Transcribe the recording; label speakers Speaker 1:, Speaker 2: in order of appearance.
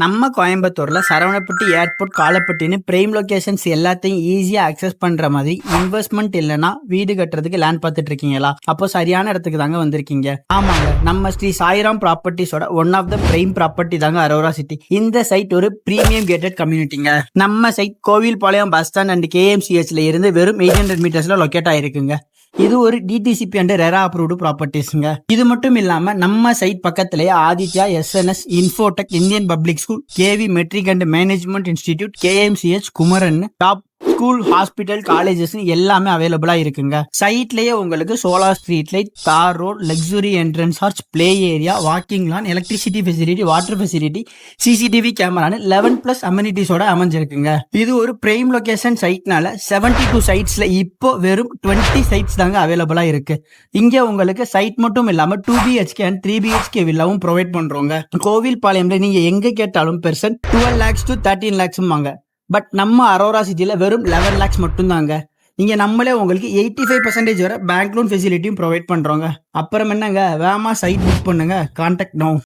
Speaker 1: நம்ம கோயம்புத்தூர்ல Saravanapatti airport காலப்பட்டின்னு prime locations எல்லாத்தையும் ஈஸியா அக்சஸ் பண்ற மாதிரி இன்வெஸ்ட்மெண்ட் இல்லைன்னா வீடு கட்டுறதுக்கு லேண்ட் பார்த்துட்டு இருக்கீங்களா? அப்போ சரியான இடத்துக்கு தாங்க வந்திருக்கீங்க. ஆமாங்க, நம்ம ஸ்ரீ சாய்ராம் ப்ராப்பர்ட்டிஸோட one of the prime property தாங்க அரோரா சிட்டி. இந்த சைட் ஒரு பிரீமியம் கேட்டட் கம்யூனிட்டிங்க. நம்ம site Kovilpalayam bus stand and கேஎம்சிஹெச்ல இருந்து வெறும் 800 மீட்டர்ஸ்ல லொக்கேட் ஆயிருக்குங்க. இது ஒரு டிடிசிபி அண்ட் ரெரா அப்ரூவ்டு ப்ராப்பர்ட்டிஸ்ங்க. இது மட்டும் இல்லாம நம்ம சைட் பக்கத்திலேயே Aditya, SNS, infotech, Indian public school, KV matric and management institute, KMCH, Kumaran, top school, hospital, colleges எல்லாமே அவைலபிளா இருக்குங்க. சைட்லயே உங்களுக்கு solar street light, tar road, luxury entrance arch, play area, walking lawn, electricity facility, water facility, CCTV கேமரான்னு 11+ அமெனிட்டிஸோட அமைஞ்சிருக்குங்க. இது ஒரு பிரைம் லொகேஷன் சைட்னால 72 சைட்ஸ்ல இப்போ வெறும் 20 சைட்ஸ் தாங்க அவைலபிளா இருக்கு. இங்க உங்களுக்கு சைட் மட்டும் இல்லாம 2 BHK அண்ட் 3 BHK வில்லாவும் ப்ரொவைட் பண்றோங்க. கோவில்பாளையம்ல நீங்க எங்க கேட்டாலும் பெர்சன் 12 lakhs to 13 lakhs வாங்க. பட் நம்ம அரோரா சிட்டியில் வெறும் 11 lakhs மட்டும்தாங்க. இங்கே நம்மளே உங்களுக்கு 85% வரை பேங்க் லோன் ஃபெசிலிட்டியும் ப்ரொவைட் பண்ணுறோங்க. அப்புறம் என்னங்க, வேகமாக சைட் புக் பண்ணுங்க. Contact no.